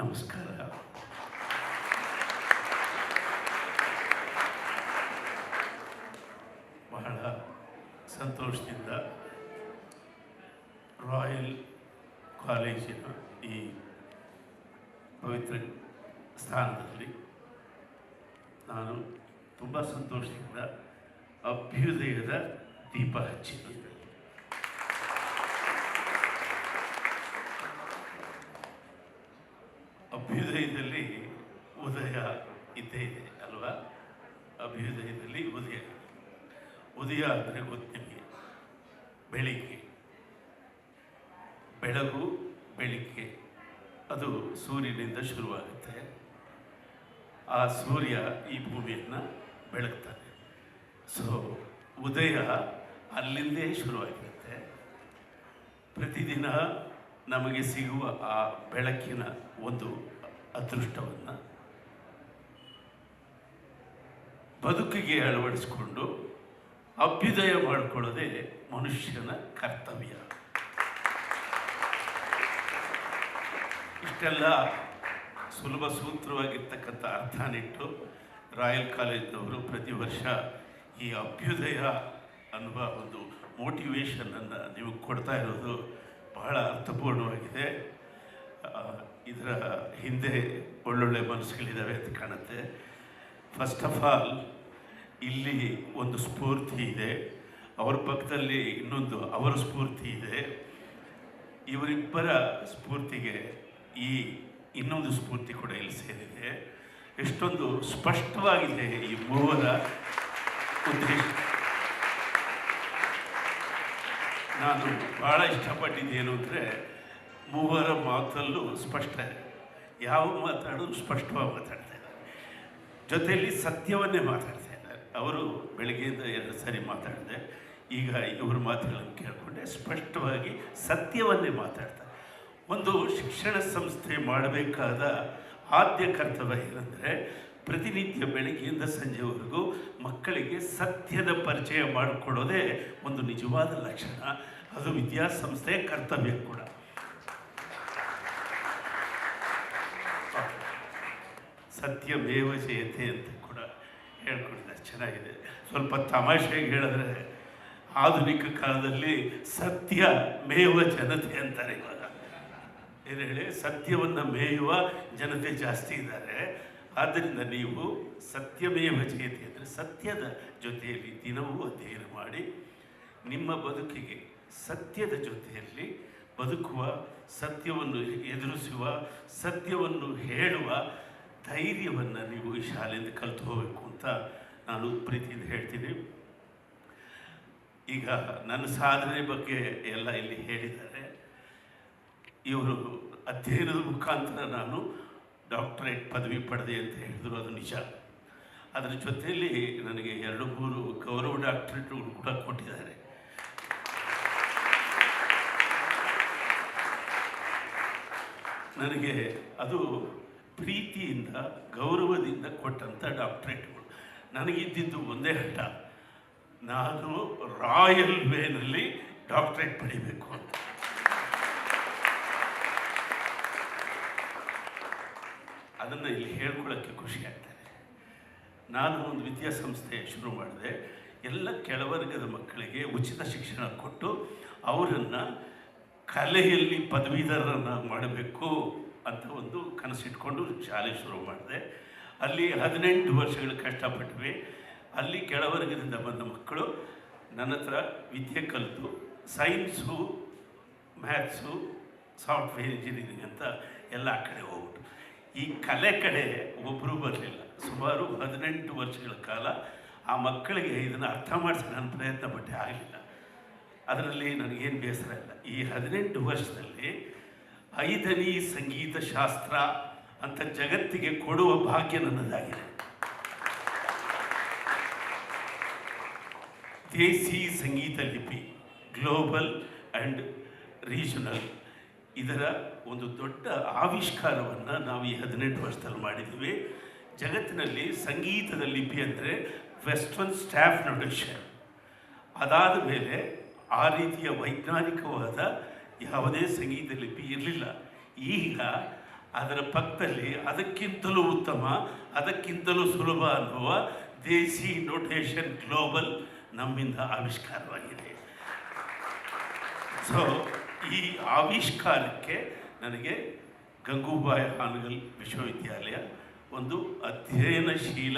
ನಮಸ್ಕಾರ. ಬಹಳ ಸಂತೋಷದಿಂದ ರಾಯಲ್ ಕಾಲೇಜಿನ ಈ ಪವಿತ್ರ ಸ್ಥಾನದಲ್ಲಿ ನಾನು ತುಂಬ ಸಂತೋಷದಿಂದ ಅಭ್ಯುದಯದ ದೀಪ ಹಚ್ಚಿದ್ದೇನೆ. ಅಭ್ಯುದಯದಲ್ಲಿ ಉದಯ ಇದ್ದೇ ಇದೆ ಅಲ್ವಾ? ಅಭ್ಯುದಯದಲ್ಲಿ ಉದಯ ಅಂದರೆ ಗೊತ್ತು ನಿಮಗೆ, ಬೆಳಿಗ್ಗೆ, ಬೆಳಗು, ಬೆಳಿಗ್ಗೆ ಅದು ಸೂರ್ಯನಿಂದ ಶುರುವಾಗುತ್ತೆ. ಆ ಸೂರ್ಯ ಈ ಭೂಮಿಯನ್ನು ಬೆಳಗ್ತಾನೆ. ಸೊ ಉದಯ ಅಲ್ಲಿಂದೇ ಶುರುವಾಗಿರುತ್ತೆ. ಪ್ರತಿದಿನ ನಮಗೆ ಸಿಗುವ ಆ ಬೆಳಕಿನ ಒಂದು ಅದೃಷ್ಟವನ್ನು ಬದುಕಿಗೆ ಅಳವಡಿಸಿಕೊಂಡು ಅಭ್ಯುದಯ ಮಾಡಿಕೊಳ್ಳೋದೇ ಮನುಷ್ಯನ ಕರ್ತವ್ಯ. ಇಷ್ಟೆಲ್ಲ ಸುಲಭ ಸೂತ್ರವಾಗಿರ್ತಕ್ಕಂಥ ಅರ್ಥನಿಟ್ಟು ರಾಯಲ್ ಕಾಲೇಜಿನವರು ಪ್ರತಿ ವರ್ಷ ಈ ಅಭ್ಯುದಯ ಅನ್ನುವ ಒಂದು ಮೋಟಿವೇಶನನ್ನು ನೀವು ಕೊಡ್ತಾ ಇರೋದು ಬಹಳ ಅರ್ಥಪೂರ್ಣವಾಗಿದೆ. ಇದರ ಹಿಂದೆ ಒಳ್ಳೊಳ್ಳೆ ಮನಸ್ಸುಗಳಿದ್ದಾವೆ ಅಂತ ಕಾಣುತ್ತೆ. ಫಸ್ಟ್ ಆಫ್ ಆಲ್ ಇಲ್ಲಿ ಒಂದು ಸ್ಫೂರ್ತಿ ಇದೆ, ಅವರ ಪಕ್ಕದಲ್ಲಿ ಇನ್ನೊಂದು ಅವರ ಸ್ಫೂರ್ತಿ ಇದೆ. ಇವರಿಬ್ಬರ ಸ್ಫೂರ್ತಿಗೆ ಈ ಇನ್ನೊಂದು ಸ್ಫೂರ್ತಿ ಕೂಡ ಇಲ್ಲಿ ಸೇರಿದೆ. ಎಷ್ಟೊಂದು ಸ್ಪಷ್ಟವಾಗಿದೆ ಈ ಮೂವರ ಉದ್ದೇಶ. ನಾನು ಭಾಳ ಇಷ್ಟಪಟ್ಟಿದ್ದೇನು ಅಂದರೆ ಮೂವರ ಮಾತಲ್ಲೂ ಸ್ಪಷ್ಟ ಇದೆ. ಯಾವ ಮಾತಾಡೋದು ಸ್ಪಷ್ಟವಾಗಿ ಮಾತಾಡ್ತಾ ಇದ್ದಾರೆ, ಜೊತೆಯಲ್ಲಿ ಸತ್ಯವನ್ನೇ ಮಾತಾಡ್ತಾ ಇದ್ದಾರೆ. ಅವರು ಬೆಳಗ್ಗೆಯಿಂದ 2 ಸಾರಿ ಮಾತಾಡಿದೆ, ಈಗ ಇವ್ರ ಮಾತುಗಳನ್ನು ಕೇಳಿಕೊಂಡೆ ಸ್ಪಷ್ಟವಾಗಿ ಸತ್ಯವನ್ನೇ ಮಾತಾಡ್ತಾರೆ. ಒಂದು ಶಿಕ್ಷಣ ಸಂಸ್ಥೆ ಮಾಡಬೇಕಾದ ಆದ್ಯ ಕರ್ತವ್ಯ ಏನಂದರೆ ಪ್ರತಿನಿತ್ಯ ಬೆಳಗ್ಗೆಯಿಂದ ಸಂಜೆವರೆಗೂ ಮಕ್ಕಳಿಗೆ ಸತ್ಯದ ಪರಿಚಯ ಮಾಡಿಕೊಡೋದೇ ಒಂದು ನಿಜವಾದ ಲಕ್ಷಣ. ಅದು ವಿದ್ಯಾಸಂಸ್ಥೆಯ ಕರ್ತವ್ಯ ಕೂಡ. ಸತ್ಯಮೇವ ಜಯತೆ ಅಂತ ಕೂಡ ಹೇಳ್ಕೊಡಿದ್ದಾರೆ, ಚೆನ್ನಾಗಿದೆ. ಸ್ವಲ್ಪ ತಮಾಷೆಗೆ ಹೇಳಿದ್ರೆ ಆಧುನಿಕ ಕಾಲದಲ್ಲಿ ಸತ್ಯ ಮೇವ ಜನತೆ ಅಂತಾರೆ. ಇವಾಗ ಏನು ಹೇಳಿ, ಸತ್ಯವನ್ನು ಮೇಯುವ ಜನತೆ ಜಾಸ್ತಿ ಇದ್ದಾರೆ. ಆದ್ದರಿಂದ ನೀವು ಸತ್ಯಮೇವ ಜಯತೆ ಅಂದರೆ ಸತ್ಯದ ಜೊತೆಯಲ್ಲಿ ದಿನವೂ ಅಧ್ಯಯನ ಮಾಡಿ ನಿಮ್ಮ ಬದುಕಿಗೆ ಸತ್ಯದ ಜೊತೆಯಲ್ಲಿ ಬದುಕುವ, ಸತ್ಯವನ್ನು ಎದುರಿಸುವ, ಸತ್ಯವನ್ನು ಹೇಳುವ ಧೈರ್ಯವನ್ನು ನೀವು ಈ ಶಾಲೆಯಿಂದ ಕಲಿತು ಹೋಗಬೇಕು ಅಂತ ನಾನು ಪ್ರೀತಿಯಿಂದ ಹೇಳ್ತೀನಿ. ಈಗ ನನ್ನ ಸಾಧನೆ ಬಗ್ಗೆ ಎಲ್ಲ ಇಲ್ಲಿ ಹೇಳಿದ್ದಾರೆ. ಇವರು ಅಧ್ಯಯನದ ಮುಖಾಂತರ ನಾನು ಡಾಕ್ಟರೇಟ್ ಪದವಿ ಪಡೆದೆ ಅಂತ ಹೇಳಿದ್ರು, ಅದು ನಿಜ. ಅದರ ಜೊತೆಯಲ್ಲಿ ನನಗೆ 2-3 ಗೌರವ ಡಾಕ್ಟರೇಟ್ಗಳು ಕೂಡ ಕೊಟ್ಟಿದ್ದಾರೆ. ನನಗೆ ಅದು ಪ್ರೀತಿಯಿಂದ ಗೌರವದಿಂದ ಕೊಟ್ಟಂಥ ಡಾಕ್ಟರೇಟ್ಗಳು. ನನಗಿದ್ದಿದ್ದು ಒಂದೇ ಹಠ, ನಾನು ರಾಯಲ್ ವೇನಲ್ಲಿ ಡಾಕ್ಟರೇಟ್ ಪಡಿಬೇಕು ಅಂತ. ಅದನ್ನು ಇಲ್ಲಿ ಹೇಳ್ಕೊಳ್ಳೋಕ್ಕೆ ಖುಷಿ ಆಗ್ತದೆ. ನಾನು ಒಂದು ವಿದ್ಯಾಸಂಸ್ಥೆ ಶುರು ಮಾಡಿದೆ. ಎಲ್ಲ ಕೆಳವರ್ಗದ ಮಕ್ಕಳಿಗೆ ಉಚಿತ ಶಿಕ್ಷಣ ಕೊಟ್ಟು ಅವರನ್ನು ಕಲೆಯಲ್ಲಿ ಪದವೀಧರರನ್ನು ಮಾಡಬೇಕು ಅಂತ ಒಂದು ಕನಸಿಟ್ಕೊಂಡು ಶಾಲೆ ಶುರು ಮಾಡಿದೆ. ಅಲ್ಲಿ 18 ವರ್ಷಗಳು ಕಷ್ಟಪಟ್ವಿ. ಅಲ್ಲಿ ಕೆಳವರ್ಗದಿಂದ ಬಂದ ಮಕ್ಕಳು ನನ್ನ ಹತ್ರ ವಿದ್ಯೆ ಕಲಿತು ಸೈನ್ಸು, ಮ್ಯಾಥ್ಸು, ಸಾಫ್ಟ್ವೇರ್ ಇಂಜಿನಿಯರಿಂಗ್ ಅಂತ ಎಲ್ಲ ಆ ಕಡೆ ಹೋಗ್ಬಿಟ್ಟು ಈ ಕಲೆ ಕಡೆ ಒಬ್ಬರೂ ಬರಲಿಲ್ಲ. ಸುಮಾರು 18 ವರ್ಷಗಳ ಕಾಲ ಆ ಮಕ್ಕಳಿಗೆ ಇದನ್ನು ಅರ್ಥ ಮಾಡಿಸಿ ನಾನು ಪ್ರಯತ್ನ ಪಟ್ಟೆ, ಆಗಲಿಲ್ಲ. ಅದರಲ್ಲಿ ನನಗೇನು ಬೇಸರ ಇಲ್ಲ. ಈ 18 ವರ್ಷದಲ್ಲಿ 5ನೇ ಸಂಗೀತ ಶಾಸ್ತ್ರ ಅಂತ ಜಗತ್ತಿಗೆ ಕೊಡುವ ಭಾಗ್ಯ ನನ್ನದಾಗಿದೆ. ದೇಸಿ ಸಂಗೀತ ಲಿಪಿ, ಗ್ಲೋಬಲ್ ಆ್ಯಂಡ್ ರೀಜನಲ್, ಇದರ ಒಂದು ದೊಡ್ಡ ಆವಿಷ್ಕಾರವನ್ನು ನಾವು ಈ 18 ವರ್ಷದಲ್ಲಿ ಮಾಡಿದ್ವಿ. ಜಗತ್ತಿನಲ್ಲಿ ಸಂಗೀತದ ಲಿಪಿ ಅಂದರೆ ವೆಸ್ಟರ್ನ್ ಸ್ಟಾಫ್ ನೊಟೇಷನ್. ಅದಾದ ಮೇಲೆ ಆ ರೀತಿಯ ವೈಜ್ಞಾನಿಕವಾದ ಯಾವುದೇ ಸಂಗೀತ ಲಿಪಿ ಇರಲಿಲ್ಲ. ಈಗ ಅದರ ಪಕ್ಕದಲ್ಲಿ ಅದಕ್ಕಿಂತಲೂ ಉತ್ತಮ, ಅದಕ್ಕಿಂತಲೂ ಸುಲಭ ಅನ್ನುವ ದೇಸಿ ನೋಟೇಷನ್ ಗ್ಲೋಬಲ್ ನಮ್ಮಿಂದ ಆವಿಷ್ಕಾರವಾಗಿದೆ. ಸೊ ಈ ಆವಿಷ್ಕಾರಕ್ಕೆ ನನಗೆ ಗಂಗೂಬಾಯಿ ಹಾನಗಲ್ ವಿಶ್ವವಿದ್ಯಾಲಯ ಒಂದು ಅಧ್ಯಯನಶೀಲ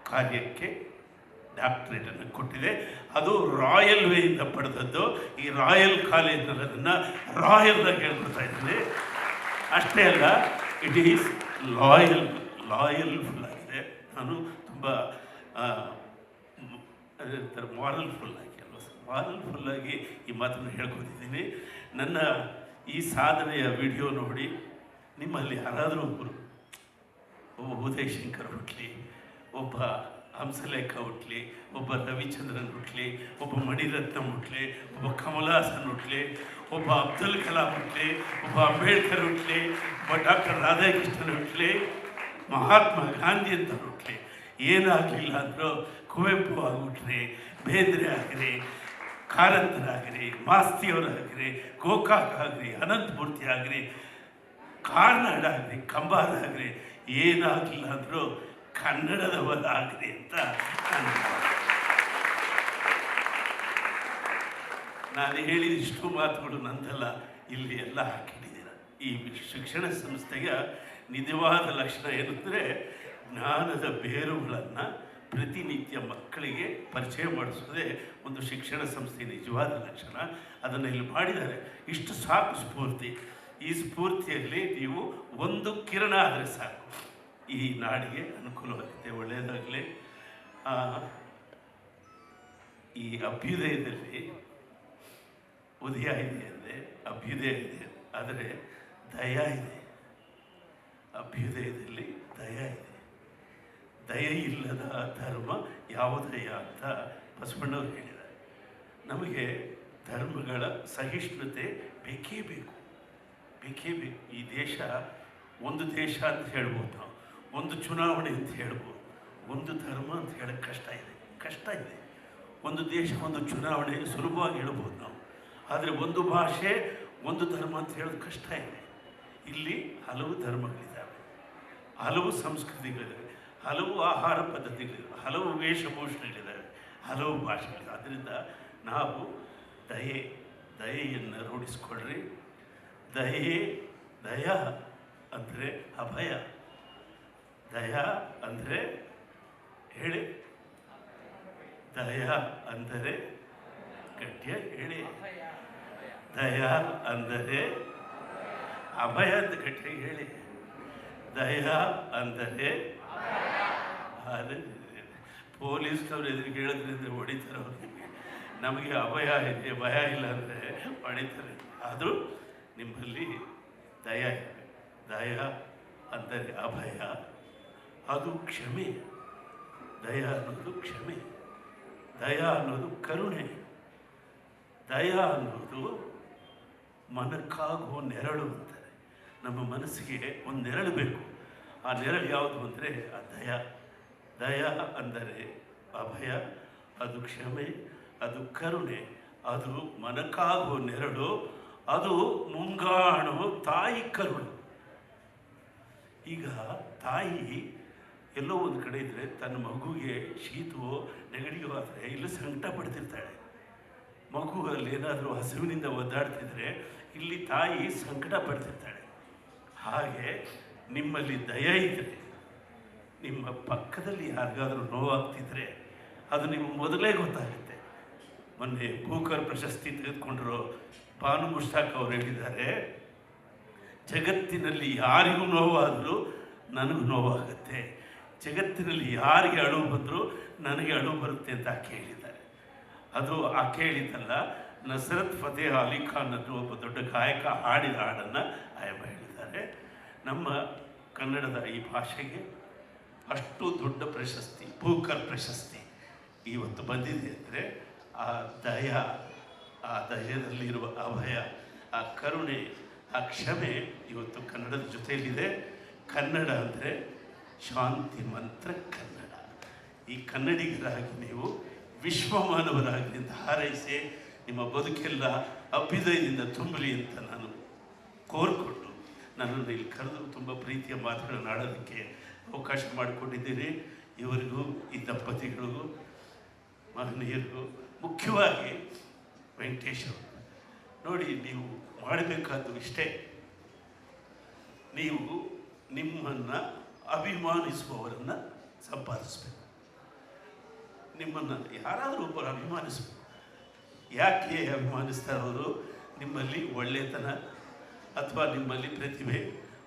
ಕಾರ್ಯಕ್ಕೆ ಡಾಕ್ಟ್ರೇಟನ್ನು ಕೊಟ್ಟಿದೆ. ಅದು ರಾಯಲ್ ವೇಯಿಂದ ಪಡೆದದ್ದು. ಈ ರಾಯಲ್ ಕಾಲೇಜ್ನಲ್ಲಿ ಅದನ್ನು ರಾಯಲ್ನಾಗಿ ಹೇಳ್ಕೊತಾ ಇದ್ದೀನಿ. ಅಷ್ಟೇ ಅಲ್ಲ, ಇಟ್ ಈಸ್ ಲಾಯಲ್ಫುಲ್ ಆಗಿದೆ. ನಾನು ತುಂಬ ಮಾರಲ್ಫುಲ್ಲಾಗಿ ಈ ಮಾತನ್ನು ಹೇಳ್ಕೊತಿದ್ದೀನಿ. ನನ್ನ ಈ ಸಾಧನೆಯ ವಿಡಿಯೋ ನೋಡಿ ನಿಮ್ಮಲ್ಲಿ ಯಾರಾದರೂ ಒಬ್ಬರು, ಒಬ್ಬ ಉದಯ್ ಶಂಕರ್ ಹುಟ್ಟಲಿ, ಒಬ್ಬ ಹಂಸಲೇಖ ಹುಟ್ಟಲಿ, ಒಬ್ಬ ರವಿಚಂದ್ರನ್ ಹುಟ್ಟಲಿ, ಒಬ್ಬ ಮಣಿರತ್ನಂ ಹುಟ್ಟಲಿ, ಒಬ್ಬ ಕಮಲಾಸನ್ ಹುಟ್ಟಲಿ, ಒಬ್ಬ ಅಬ್ದುಲ್ ಕಲಾಂ ಹುಟ್ಟಲಿ, ಒಬ್ಬ ಅಂಬೇಡ್ಕರ್ ಹುಟ್ಟಲಿ, ಒಬ್ಬ ಡಾಕ್ಟರ್ ರಾಧಾಕೃಷ್ಣನ್ ಹುಟ್ಟಲಿ, ಮಹಾತ್ಮ ಗಾಂಧಿ ಅಂತ ಹುಟ್ಟಲಿ, ಏನಾಗಲಿಲ್ಲ ಅಂದರೂ ಕುವೆಂಪು ಆಗಿಬಿಟ್ರಿ, ಬೇಂದ್ರೆ ಆಗಿರಿ, ಕಾರಂತರಾಗಿರಿ, ಮಾಸ್ತಿಯವರಾಗಿರಿ, ಗೋಕಾಕ್ ಆಗಿರಿ, ಅನಂತಮೂರ್ತಿ ಆಗಿರಿ, ಕಾರ್ನಾಡ್ ಆಗಿರಿ, ಕಂಬಾರ ಆಗಿರಿ, ಏನಾಗಲಿಲ್ಲ ಅಂದರೂ ಕನ್ನಡದವರಾಗ್ರಿ ಅಂತ ನಾನು ಹೇಳಿದಿಷ್ಟು ಮಾತುಗಳು ನಂದಲ್ಲ, ಇಲ್ಲಿ ಎಲ್ಲ ಹಾಕಿಟ್ಟಿದ್ದೀರ. ಈ ಶಿಕ್ಷಣ ಸಂಸ್ಥೆಯ ನಿಜವಾದ ಲಕ್ಷಣ ಏನಂದರೆ ಜ್ಞಾನದ ಬೇರುಗಳನ್ನು ಪ್ರತಿನಿತ್ಯ ಮಕ್ಕಳಿಗೆ ಪರಿಚಯ ಮಾಡಿಸೋದೇ ಒಂದು ಶಿಕ್ಷಣ ಸಂಸ್ಥೆಯ ನಿಜವಾದ ಲಕ್ಷಣ. ಅದನ್ನು ಇಲ್ಲಿ ಮಾಡಿದ್ದಾರೆ. ಇಷ್ಟು ಸಾಕು ಸ್ಫೂರ್ತಿ. ಈ ಸ್ಫೂರ್ತಿಯಲ್ಲಿ ನೀವು ಒಂದು ಕಿರಣ ಆದರೆ ಸಾಕು, ಈ ನಾಡಿಗೆ ಅನುಕೂಲವಾಗುತ್ತೆ, ಒಳ್ಳೆಯದಾಗಲಿ. ಈ ಅಭ್ಯುದಯದಲ್ಲಿ ಉದಯ ಇದೆ ಅಂದರೆ ಅಭ್ಯುದಯ ಇದೆ, ಆದರೆ ದಯ ಇದೆ. ಅಭ್ಯುದಯದಲ್ಲಿ ದಯ ಇದೆ. ದಯ ಇಲ್ಲದ ಧರ್ಮ ಯಾವುದಯ ಅಂತ ಬಸವಣ್ಣವ್ರು ಹೇಳಿದ್ದಾರೆ. ನಮಗೆ ಧರ್ಮಗಳ ಸಹಿಷ್ಣುತೆ ಬೇಕೇ ಬೇಕು. ಈ ದೇಶ ಒಂದು ದೇಶ ಅಂತ ಹೇಳ್ಬೋದು, ನಾವು ಒಂದು ಚುನಾವಣೆ ಅಂತ ಹೇಳ್ಬೋದು, ಒಂದು ಧರ್ಮ ಅಂತ ಹೇಳೋಕ್ಕೆ ಕಷ್ಟ ಇದೆ. ಒಂದು ದೇಶ ಒಂದು ಚುನಾವಣೆ ಸುಲಭವಾಗಿ ಹೇಳ್ಬೋದು ನಾವು, ಆದರೆ ಒಂದು ಭಾಷೆ ಒಂದು ಧರ್ಮ ಅಂತ ಹೇಳೋದು ಕಷ್ಟ ಇದೆ. ಇಲ್ಲಿ ಹಲವು ಧರ್ಮಗಳಿದ್ದಾವೆ, ಹಲವು ಸಂಸ್ಕೃತಿಗಳಿದ್ದಾವೆ, ಹಲವು ಆಹಾರ ಪದ್ಧತಿಗಳಿದ್ದಾವೆ, ಹಲವು ವೇಷಭೂಷಣಗಳಿದ್ದಾವೆ, ಹಲವು ಭಾಷೆಗಳಿದ್ದಾವೆ. ಆದ್ದರಿಂದ ನಾವು ದಯೆಯನ್ನು ರೂಢಿಸ್ಕೊಳ್ರಿ. ದಯ ಅಂದರೆ ಅಭಯ. ದಯ ಅಂದರೆ ಹೇಳಿ, ದಯ ಅಂದರೆ ಗಟ್ಯ ಹೇಳಿ, ದಯ ಅಂದರೆ ಅಭಯ ಅಂತ ಗಟ್ಟಿ ಹೇಳಿ. ದಯ ಅಂದರೆ ಪೊಲೀಸ್ನವ್ರು ಎದುರಿಗೆ ಹೇಳಿದ್ರಿಂದ ಹೊಡಿತಾರೆ ಅವ್ರಿಗೆ. ನಮಗೆ ಅಭಯ ಇದೆ, ಭಯ ಇಲ್ಲ ಅಂದರೆ ಹೊಡಿತಾರೆ. ಆದರೂ ನಿಮ್ಮಲ್ಲಿ ದಯ ಇದೆ. ದಯ ಅಂದರೆ ಅಭಯ, ಅದು ಕ್ಷಮೆ. ದಯ ಅನ್ನೋದು ಕ್ಷಮೆ, ದಯ ಅನ್ನೋದು ಕರುಣೆ, ದಯ ಅನ್ನೋದು ಮನಕ್ಕಾಗುವ ನೆರಳು ಅಂತಾರೆ. ನಮ್ಮ ಮನಸ್ಸಿಗೆ ಒಂದು ನೆರಳು ಬೇಕು. ಆ ನೆರಳು ಯಾವುದು ಅಂದರೆ ಆ ದಯ. ದಯ ಅಂದರೆ ಅಭಯ, ಅದು ಕ್ಷಮೆ, ಅದು ಕರುಣೆ, ಅದು ಮನಕ್ಕಾಗುವ ನೆರಳು, ಅದು ಮುಂಗಾಣುವ ತಾಯಿ ಕರುಣೆ. ಈಗ ತಾಯಿ ಎಲ್ಲೋ ಒಂದು ಕಡೆ ಇದ್ದರೆ ತನ್ನ ಮಗುವಿಗೆ ಶೀತವೋ ನೆಗಡಿಯೋ ಆದರೆ ಇಲ್ಲಿ ಸಂಕಟ ಪಡ್ತಿರ್ತಾಳೆ. ಮಗುವಲ್ಲಿ ಏನಾದರೂ ಹಸುವಿನಿಂದ ಒದ್ದಾಡ್ತಿದ್ರೆ ಇಲ್ಲಿ ತಾಯಿ ಸಂಕಟ ಪಡ್ತಿರ್ತಾಳೆ. ಹಾಗೆ ನಿಮ್ಮಲ್ಲಿ ದಯ ಇದ್ದರೆ, ನಿಮ್ಮ ಪಕ್ಕದಲ್ಲಿ ಯಾರಿಗಾದರೂ ನೋವಾಗ್ತಿದ್ರೆ ಅದು ನಿಮಗೆ ಮೊದಲೇ ಗೊತ್ತಾಗುತ್ತೆ. ಮೊನ್ನೆ ಬೂಕರ್ ಪ್ರಶಸ್ತಿ ತೆಗೆದುಕೊಂಡರು ಬಾನು ಮುಷ್ತಾಕ್ ಅವರು ಹೇಳಿದ್ದಾರೆ, ಜಗತ್ತಿನಲ್ಲಿ ಯಾರಿಗೂ ನೋವಾದರೂ ನನಗೂ ನೋವಾಗುತ್ತೆ, ಜಗತ್ತಿನಲ್ಲಿ ಯಾರಿಗೆ ಅಳು ಬಂದರೂ ನನಗೆ ಅಳು ಬರುತ್ತೆ ಅಂತ ಆಕೆ ಹೇಳಿದ್ದಾರೆ. ಅದು ಆಕೆ ಹೇಳಿದ್ದಲ್ಲ, ನಸರತ್ ಫತೇಹ್ ಅಲಿ ಖಾನ್ ಅನ್ನೋ ಒಬ್ಬ ದೊಡ್ಡ ಗಾಯಕ ಹಾಡಿದ ಹಾಡನ್ನು ಆಯಮ್ಮ ಹೇಳಿದ್ದಾರೆ. ನಮ್ಮ ಕನ್ನಡದ ಈ ಭಾಷೆಗೆ ಅಷ್ಟು ದೊಡ್ಡ ಪ್ರಶಸ್ತಿ, ಬೂಕರ್ ಪ್ರಶಸ್ತಿ ಇವತ್ತು ಬಂದಿದೆ ಅಂದರೆ ಆ ದಯ, ಆ ದಯದಲ್ಲಿರುವ ಅಭಯ, ಆ ಕರುಣೆ, ಆ ಕ್ಷಮೆ ಇವತ್ತು ಕನ್ನಡದ ಜೊತೆಯಲ್ಲಿದೆ. ಕನ್ನಡ ಅಂದರೆ ಶಾಂತಿ ಮಂತ್ರ ಕನ್ನಡ. ಈ ಕನ್ನಡಿಗರಾಗಿ ನೀವು ವಿಶ್ವಮಾನವರಾಗಲಿ ಅಂತ ಹಾರೈಸಿ ನಿಮ್ಮ ಬದುಕೆಲ್ಲ ಅಭ್ಯುದಯದಿಂದ ತುಂಬಲಿ ಅಂತ ನಾನು ಕೋರಿಕೊಂಡು ನನ್ನನ್ನು ಇಲ್ಲಿ ಕರೆದು ತುಂಬ ಪ್ರೀತಿಯ ಮಾತುಗಳನ್ನು ಆಡೋದಕ್ಕೆ ಅವಕಾಶ ಮಾಡಿಕೊಂಡಿದ್ದೀರಿ. ಇವರಿಗೂ, ಈ ದಂಪತಿಗಳಿಗೂ, ಮಹನೀಯರಿಗೂ, ಮುಖ್ಯವಾಗಿ ವೆಂಕಟೇಶ್ ಅವರು ನೋಡಿ, ನೀವು ಮಾಡಬೇಕಾದ್ದು ಇಷ್ಟೇ. ನೀವು ನಿಮ್ಮನ್ನು ಅಭಿಮಾನಿಸುವವರನ್ನು ಸಂಪಾದಿಸಬೇಕು. ನಿಮ್ಮನ್ನು ಯಾರಾದರೂ ಒಬ್ಬರು ಅಭಿಮಾನಿಸಬೇಕು. ಯಾಕೆ ಅಭಿಮಾನಿಸ್ತಾರೆ ಅವರು? ನಿಮ್ಮಲ್ಲಿ ಒಳ್ಳೆತನ, ಅಥವಾ ನಿಮ್ಮಲ್ಲಿ ಪ್ರತಿಭೆ,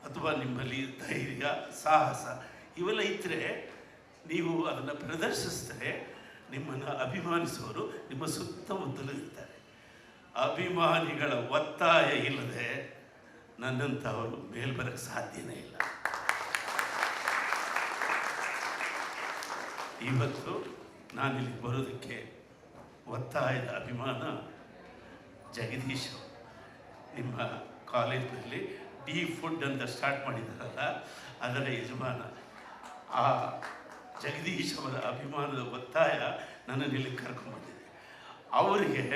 ಅಥವಾ ನಿಮ್ಮಲ್ಲಿ ಧೈರ್ಯ, ಸಾಹಸ ಇವೆಲ್ಲ ಇದ್ದರೆ, ನೀವು ಅದನ್ನು ಪ್ರದರ್ಶಿಸಿದ್ರೆ ನಿಮ್ಮನ್ನು ಅಭಿಮಾನಿಸುವವರು ನಿಮ್ಮ ಸುತ್ತಮುತ್ತಲೂ ಇರ್ತಾರೆ. ಅಭಿಮಾನಿಗಳ ಒತ್ತಾಯ ಇಲ್ಲದೆ ನನ್ನಂಥವರು ಮೇಲ್ಬರಕ್ಕೆ ಸಾಧ್ಯನೇ ಇಲ್ಲ. ಇವತ್ತು ನಾನಿಲ್ಲಿ ಬರೋದಕ್ಕೆ ಒತ್ತಾಯದ ಅಭಿಮಾನ ಜಗದೀಶ್ ಅವರು. ನಿಮ್ಮ ಕಾಲೇಜಿನಲ್ಲಿ ಡಿ ಫುಡ್ ಅಂತ ಸ್ಟಾರ್ಟ್ ಮಾಡಿದ್ದಾರಲ್ಲ, ಅದರ ಯಜಮಾನ. ಆ ಜಗದೀಶ್ ಅವರ ಅಭಿಮಾನದ ಒತ್ತಾಯ ನನ್ನನ್ನು ಇಲ್ಲಿ ಕರ್ಕೊಂಡ್ಬಂದಿದೆ. ಅವರಿಗೆ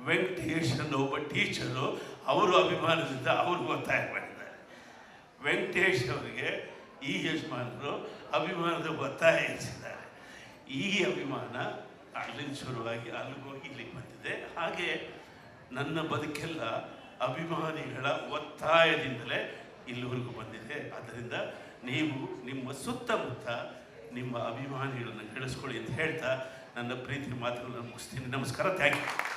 ವೆಂಕಟೇಶ್ ಅನ್ನೋ ಒಬ್ಬ ಟೀಚರು ಅವರು ಅಭಿಮಾನದಿಂದ ಅವ್ರಿಗೆ ಒತ್ತಾಯ ಮಾಡಿದ್ದಾರೆ. ವೆಂಕಟೇಶ್ ಅವರಿಗೆ ಈ ಯಜಮಾನರು ಅಭಿಮಾನದ ಒತ್ತಾಯ ಇರಿಸಿದ್ದಾರೆ. ಈ ಅಭಿಮಾನ ಅಲ್ಲಿಂದ ಶುರುವಾಗಿ ಅಲ್ಲಿಗೋಗಿ ಇಲ್ಲಿಗೆ ಬಂದಿದೆ. ಹಾಗೆ ನನ್ನ ಬದುಕೆಲ್ಲ ಅಭಿಮಾನಿಗಳ ಒತ್ತಾಯದಿಂದಲೇ ಇಲ್ಲಿವರೆಗೂ ಬಂದಿದೆ. ಆದ್ದರಿಂದ ನೀವು ನಿಮ್ಮ ಸುತ್ತಮುತ್ತ ನಿಮ್ಮ ಅಭಿಮಾನಿಗಳನ್ನು ಬೆಳೆಸ್ಕೊಳ್ಳಿ ಅಂತ ಹೇಳ್ತಾ ನನ್ನ ಪ್ರೀತಿ ಮಾತುಗಳನ್ನು ಮುಗಿಸ್ತೀನಿ. ನಮಸ್ಕಾರ. Thank you.